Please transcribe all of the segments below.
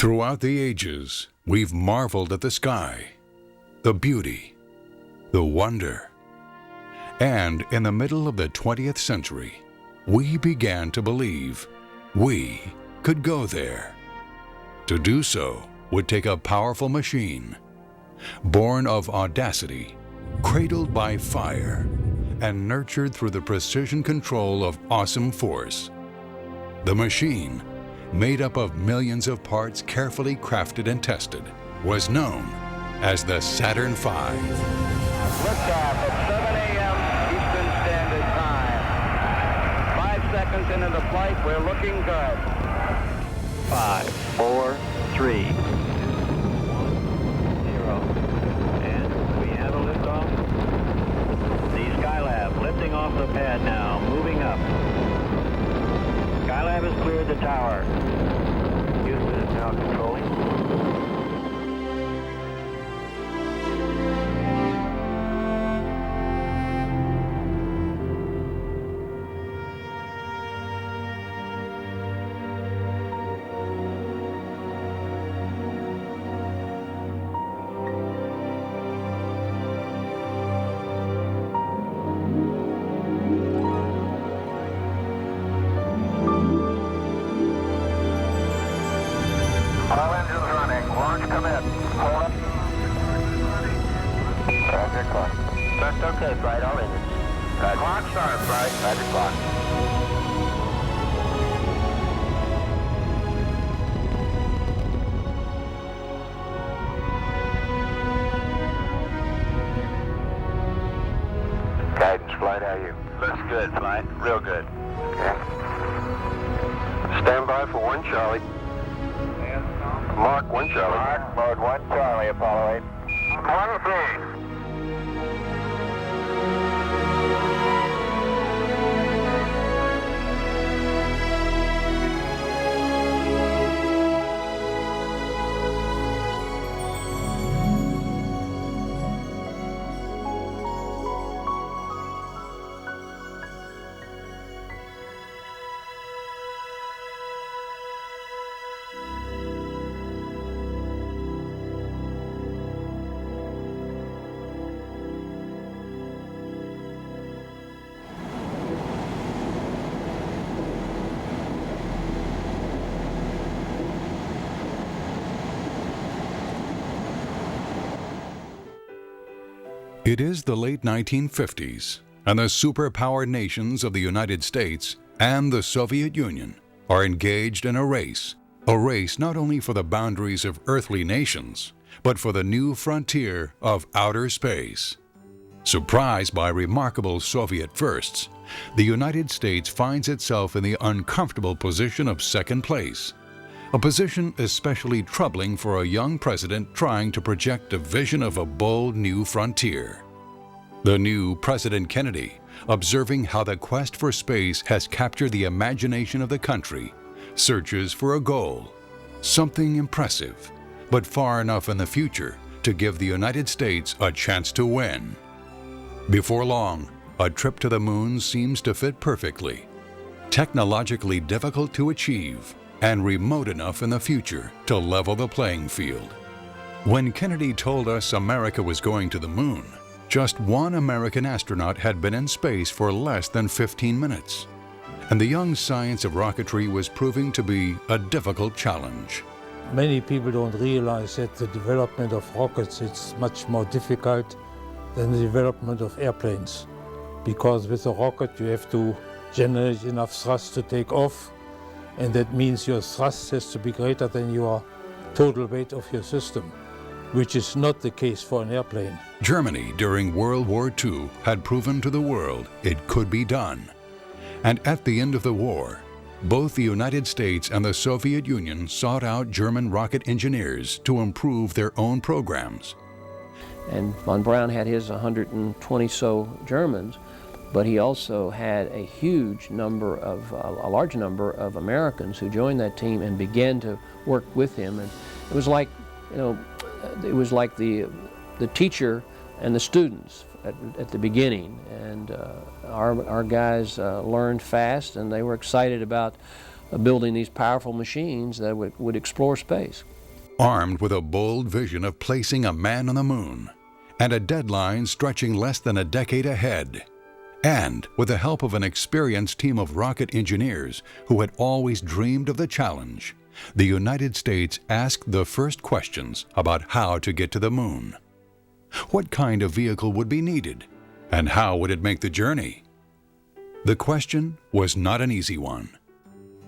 Throughout the ages, we've marveled at the sky, the beauty, the wonder. And in the middle of the 20th century, we began to believe we could go there. To do so would take a powerful machine, born of audacity, cradled by fire, and nurtured through the precision control of awesome force. The machine, made up of millions of parts carefully crafted and tested, was known as the Saturn V. Liftoff at 7 a.m. Eastern Standard Time. 5 seconds into the flight, we're looking good. 5, 4, 3, 2, 1, 0. And we have a liftoff. The Skylab lifting off the pad now, moving up. Skylab has cleared the tower. Houston is now controlling. All engines running. Launch commit. Hold up. Roger, clock. That's okay, flight. All engines. Roger. Clock start, flight. Roger, clock. Guidance, flight, how are you? Looks good, flight. Real good. Okay. Stand by for 1 Charlie. Mark 1 Charlie. Mark, mode 1 Charlie, Apollo 8. 1 3. It is the late 1950s, and the superpower nations of the United States and the Soviet Union are engaged in a race not only for the boundaries of earthly nations, but for the new frontier of outer space. Surprised by remarkable Soviet firsts, the United States finds itself in the uncomfortable position of second place, a position especially troubling for a young president trying to project a vision of a bold new frontier. The new President Kennedy, observing how the quest for space has captured the imagination of the country, searches for a goal, something impressive, but far enough in the future to give the United States a chance to win. Before long, a trip to the moon seems to fit perfectly, technologically difficult to achieve, and remote enough in the future to level the playing field. When Kennedy told us America was going to the moon, just one American astronaut had been in space for less than 15 minutes, and the young science of rocketry was proving to be a difficult challenge. Many people don't realize that the development of rockets is much more difficult than the development of airplanes, because with a rocket you have to generate enough thrust to take off, and that means your thrust has to be greater than your total weight of your system, which is not the case for an airplane. Germany during World War II had proven to the world it could be done. And at the end of the war, both the United States and the Soviet Union sought out German rocket engineers to improve their own programs. And von Braun had his 120 so Germans, but he also had a large number of Americans who joined that team and began to work with him. And it was like, it was like the teacher and the students at the beginning. And our guys learned fast, and they were excited about building these powerful machines that would explore space. Armed with a bold vision of placing a man on the moon, and a deadline stretching less than a decade ahead, and with the help of an experienced team of rocket engineers who had always dreamed of the challenge, the United States asked the first questions about how to get to the moon. What kind of vehicle would be needed, and how would it make the journey? The question was not an easy one.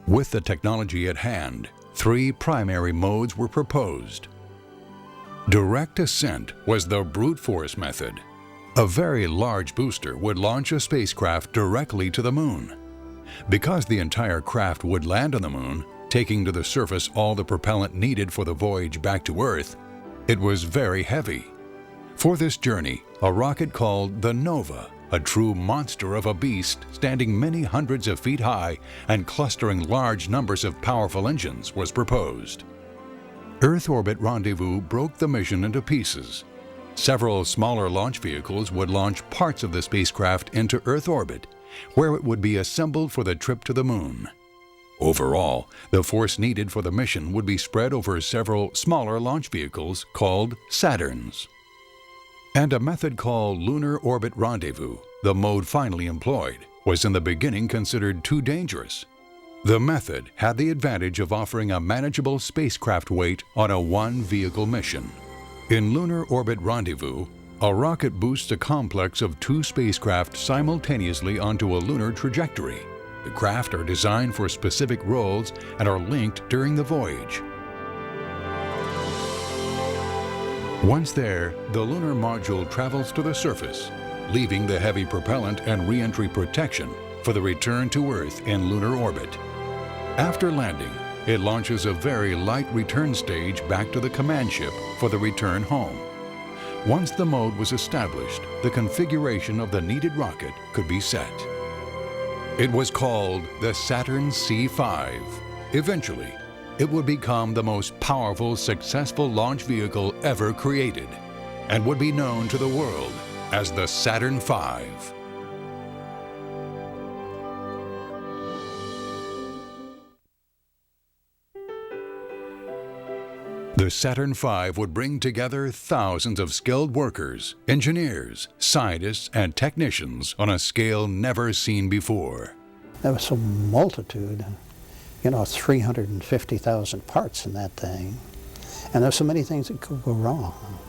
With the technology at hand, 3 primary modes were proposed. Direct ascent was the brute force method. A very large booster would launch a spacecraft directly to the moon. Because the entire craft would land on the moon, taking to the surface all the propellant needed for the voyage back to Earth, it was very heavy. For this journey, a rocket called the Nova, a true monster of a beast standing many hundreds of feet high and clustering large numbers of powerful engines, was proposed. Earth Orbit Rendezvous broke the mission into pieces. Several smaller launch vehicles would launch parts of the spacecraft into Earth orbit, where it would be assembled for the trip to the moon. Overall, the force needed for the mission would be spread over several smaller launch vehicles called Saturns. And a method called Lunar Orbit Rendezvous, the mode finally employed, was in the beginning considered too dangerous. The method had the advantage of offering a manageable spacecraft weight on a one-vehicle mission. In Lunar Orbit Rendezvous, a rocket boosts a complex of 2 spacecraft simultaneously onto a lunar trajectory. The craft are designed for specific roles and are linked during the voyage. Once there, the lunar module travels to the surface, leaving the heavy propellant and re-entry protection for the return to Earth in lunar orbit. After landing, it launches a very light return stage back to the command ship for the return home. Once the mode was established, the configuration of the needed rocket could be set. It was called the Saturn C5. Eventually, it would become the most powerful, successful launch vehicle ever created and would be known to the world as the Saturn V. The Saturn V would bring together thousands of skilled workers, engineers, scientists, and technicians on a scale never seen before. There was a multitude, 350,000 parts in that thing. And there's so many things that could go wrong.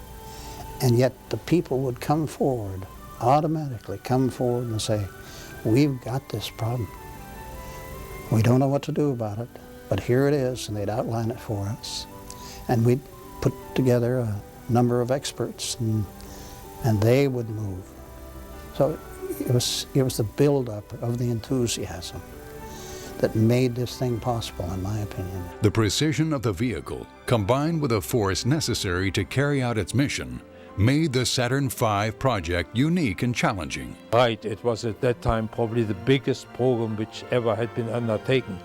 And yet the people would come forward, automatically come forward and say, we've got this problem. We don't know what to do about it, but here it is, and they'd outline it for us. And we'd put together a number of experts, and they would move. So it was the buildup of the enthusiasm that made this thing possible, in my opinion. The precision of the vehicle, combined with the force necessary to carry out its mission, made the Saturn V project unique and challenging. Right, it was at that time probably the biggest program which ever had been undertaken.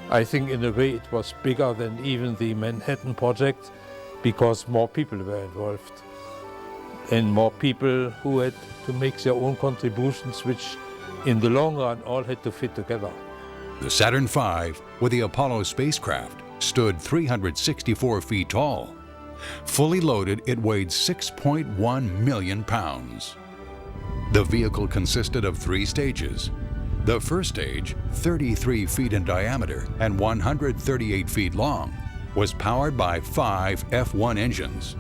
I think in a way it was bigger than even the Manhattan Project because more people were involved and more people who had to make their own contributions, which in the long run all had to fit together. The Saturn V, with the Apollo spacecraft, stood 364 feet tall. Fully loaded, it weighed 6.1 million pounds. The vehicle consisted of 3 stages. The first stage, 33 feet in diameter and 138 feet long, was powered by 5 F1 engines.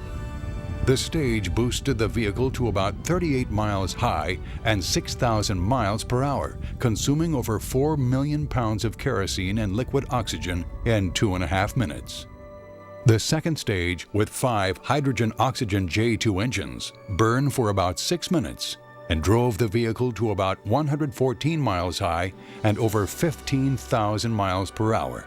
The stage boosted the vehicle to about 38 miles high and 6,000 miles per hour, consuming over 4 million pounds of kerosene and liquid oxygen in 2.5 minutes. The second stage, with 5 hydrogen-oxygen J2 engines, burned for about 6 minutes and drove the vehicle to about 114 miles high and over 15,000 miles per hour.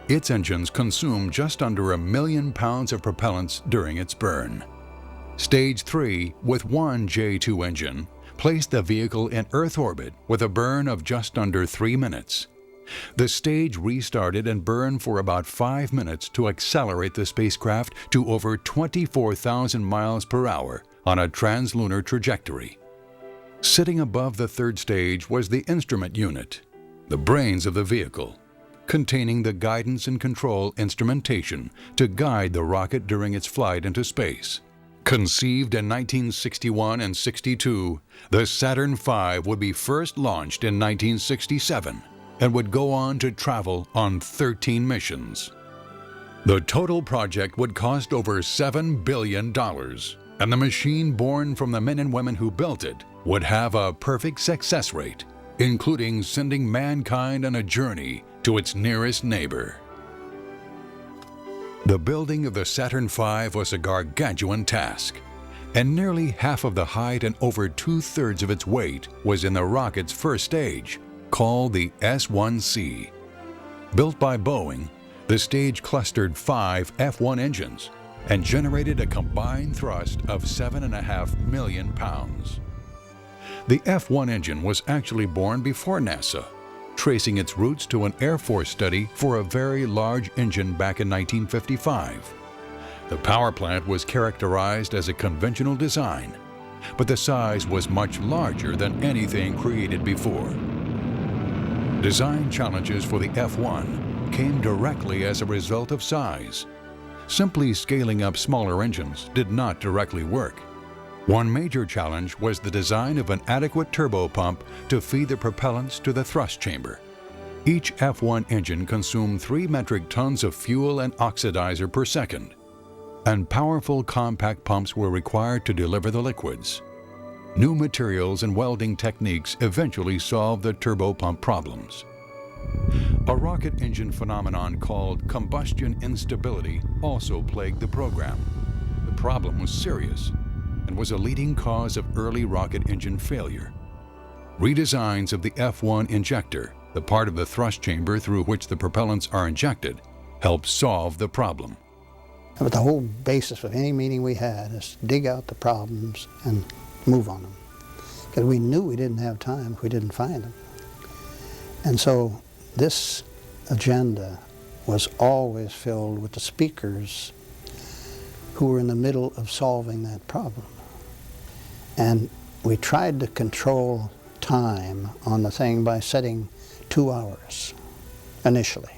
Its engines consumed just under 1 million pounds of propellants during its burn. Stage 3, with 1 J2 engine, placed the vehicle in Earth orbit with a burn of just under 3 minutes. The stage restarted and burned for about 5 minutes to accelerate the spacecraft to over 24,000 miles per hour on a translunar trajectory. Sitting above the third stage was the instrument unit, the brains of the vehicle. containing the guidance and control instrumentation to guide the rocket during its flight into space. Conceived in 1961 and 62, the Saturn V would be first launched in 1967 and would go on to travel on 13 missions. The total project would cost over $7 billion, and the machine born from the men and women who built it would have a perfect success rate, including sending mankind on a journey to its nearest neighbor. The building of the Saturn V was a gargantuan task, and nearly half of the height and over 2/3 of its weight was in the rocket's first stage, called the S-1C. Built by Boeing, the stage clustered 5 F-1 engines and generated a combined thrust of 7.5 million pounds. The F-1 engine was actually born before NASA, tracing its roots to an Air Force study for a very large engine back in 1955. The power plant was characterized as a conventional design, but the size was much larger than anything created before. Design challenges for the F-1 came directly as a result of size. Simply scaling up smaller engines did not directly work. One major challenge was the design of an adequate turbopump to feed the propellants to the thrust chamber. Each F-1 engine consumed 3 metric tons of fuel and oxidizer per second, and powerful compact pumps were required to deliver the liquids. New materials and welding techniques eventually solved the turbopump problems. A rocket engine phenomenon called combustion instability also plagued the program. The problem was serious and was a leading cause of early rocket engine failure. Redesigns of the F-1 injector, the part of the thrust chamber through which the propellants are injected, helped solve the problem. But the whole basis of any meeting we had is to dig out the problems and move on them. Because we knew we didn't have time if we didn't find them. And so this agenda was always filled with the speakers who were in the middle of solving that problem. And we tried to control time on the thing by setting 2 hours initially.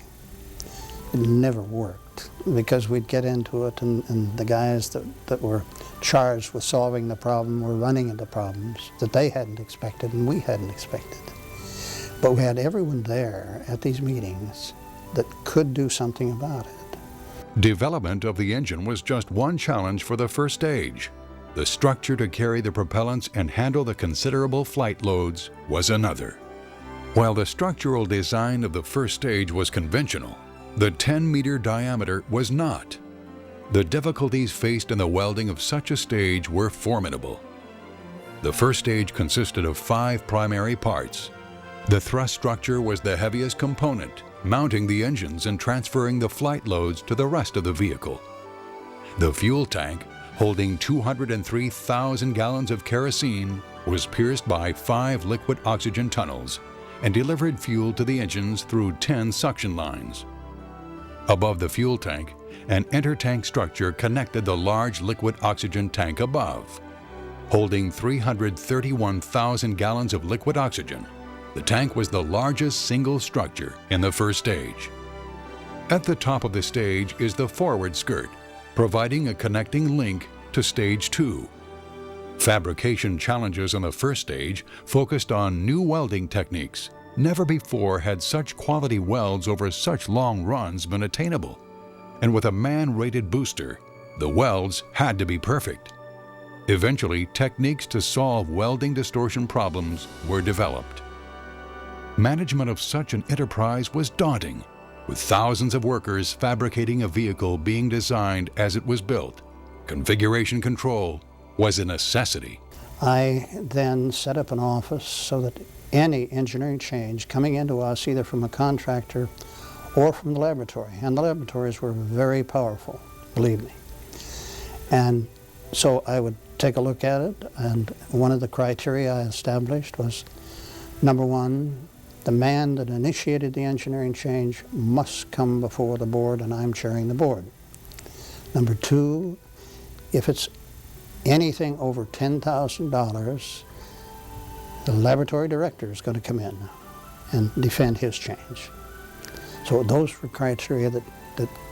It never worked because we'd get into it and the guys that were charged with solving the problem were running into problems that they hadn't expected and we hadn't expected. But we had everyone there at these meetings that could do something about it. Development of the engine was just one challenge for the first stage. The structure to carry the propellants and handle the considerable flight loads was another. While the structural design of the first stage was conventional, the 10-meter diameter was not. The difficulties faced in the welding of such a stage were formidable. The first stage consisted of 5 primary parts. The thrust structure was the heaviest component, mounting the engines and transferring the flight loads to the rest of the vehicle. The fuel tank, holding 203,000 gallons of kerosene, was pierced by 5 liquid oxygen tunnels and delivered fuel to the engines through 10 suction lines. Above the fuel tank, an intertank structure connected the large liquid oxygen tank above. Holding 331,000 gallons of liquid oxygen, the tank was the largest single structure in the first stage. At the top of the stage is the forward skirt, providing a connecting link to Stage 2. Fabrication challenges on the first stage focused on new welding techniques. Never before had such quality welds over such long runs been attainable. And with a man-rated booster, the welds had to be perfect. Eventually, techniques to solve welding distortion problems were developed. Management of such an enterprise was daunting, with thousands of workers fabricating a vehicle being designed as it was built. Configuration control was a necessity. I then set up an office so that any engineering change coming into us, either from a contractor or from the laboratory, and the laboratories were very powerful, believe me. And so I would take a look at it, and one of the criteria I established was, number one, the man that initiated the engineering change must come before the board, and I'm chairing the board. Number two, if it's anything over $10,000, the laboratory director is going to come in and defend his change. So those were criteria that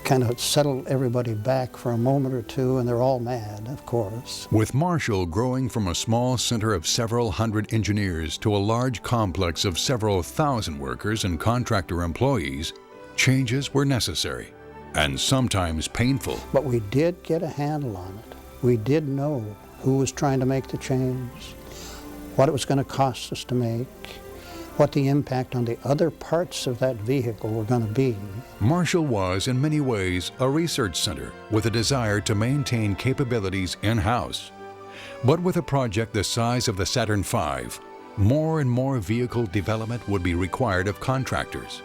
kind of settled everybody back for a moment or two, and they're all mad, of course. With Marshall growing from a small center of several hundred engineers to a large complex of several thousand workers and contractor employees, changes were necessary and sometimes painful. But we did get a handle on it. We did know who was trying to make the change, what it was going to cost us to make, what the impact on the other parts of that vehicle were going to be. Marshall was, in many ways, a research center with a desire to maintain capabilities in-house. But with a project the size of the Saturn V, more and more vehicle development would be required of contractors.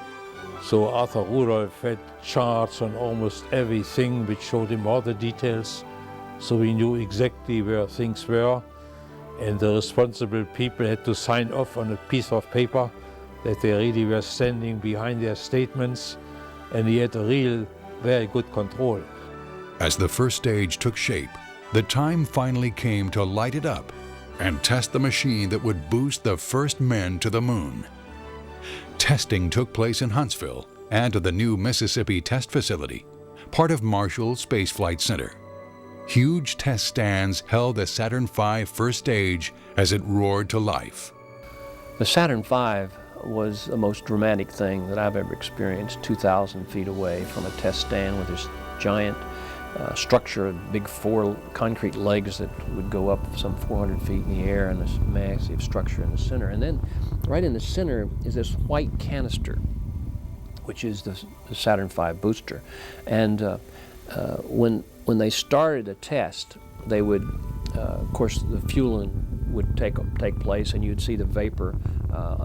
So Arthur Rudolph had charts on almost everything which showed him all the details, so we knew exactly where things were, and the responsible people had to sign off on a piece of paper that they really were standing behind their statements, and he had a real, very good control. As the first stage took shape, the time finally came to light it up and test the machine that would boost the first men to the moon. Testing took place in Huntsville and at the new Mississippi Test Facility, part of Marshall Space Flight Center. Huge test stands held the Saturn V first stage as it roared to life. The Saturn V was the most dramatic thing that I've ever experienced, 2,000 feet away from a test stand with this giant structure, big 4 concrete legs that would go up some 400 feet in the air, and this massive structure in the center. And then right in the center is this white canister, which is the Saturn V booster. And when they started a test, they would, of course, the fueling would take place, and you'd see the vapor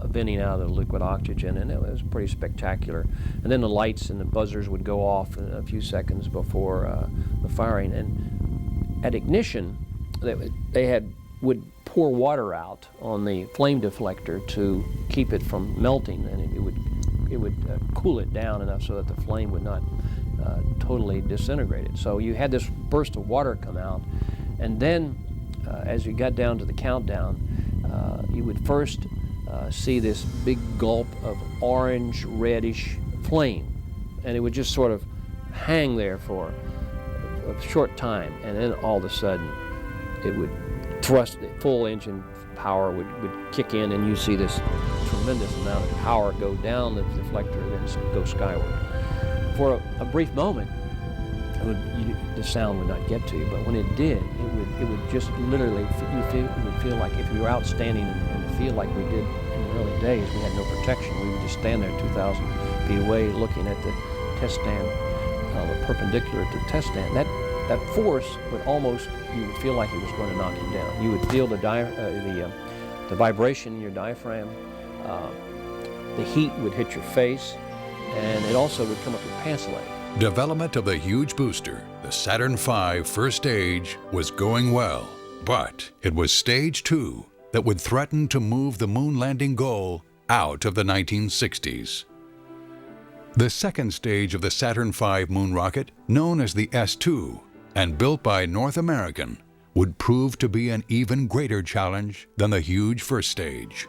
venting out of the liquid oxygen, and it was pretty spectacular. And then the lights and the buzzers would go off in a few seconds before the firing. And at ignition, they would pour water out on the flame deflector to keep it from melting, and it would cool it down enough so that the flame would not totally disintegrate it. So you had this burst of water come out, and then as you got down to the countdown, you would first see this big gulp of orange reddish flame, and it would just sort of hang there for a short time, and then all of a sudden it would thrust, the full engine power would kick in, and you see this tremendous amount of power go down the deflector and then go skyward. For a brief moment, the sound would not get to you, but when it did, it would just literally, it would feel like if you were out standing in the field like we did in the early days, we had no protection. We would just stand there 2,000 feet away looking at the test stand, perpendicular to the test stand. That force would almost, you would feel like it was going to knock you down. You would feel the vibration in your diaphragm, the heat would hit your face, and it also would come up your pants leg. Development of the huge booster, the Saturn V first stage, was going well, but it was stage 2 that would threaten to move the moon landing goal out of the 1960s. The second stage of the Saturn V moon rocket, known as the S2 and built by North American, would prove to be an even greater challenge than the huge first stage.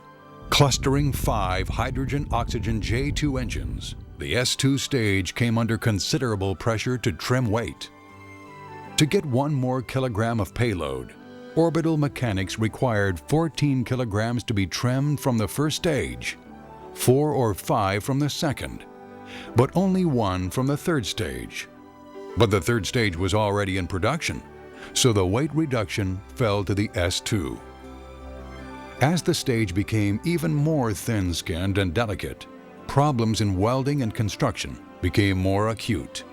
Clustering 5 hydrogen-oxygen J2 engines, the S2 stage came under considerable pressure to trim weight. To get 1 more kilogram of payload, orbital mechanics required 14 kilograms to be trimmed from the first stage, 4 or 5 from the second, but only 1 from the third stage. But the third stage was already in production, so the weight reduction fell to the S2. As the stage became even more thin-skinned and delicate, problems in welding and construction became more acute.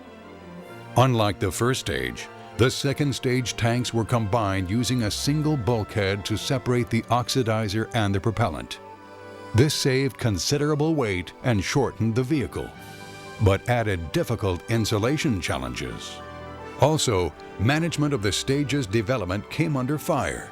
Unlike the first stage, the second stage tanks were combined using a single bulkhead to separate the oxidizer and the propellant. This saved considerable weight and shortened the vehicle, but added difficult insulation challenges. Also, management of the stage's development came under fire.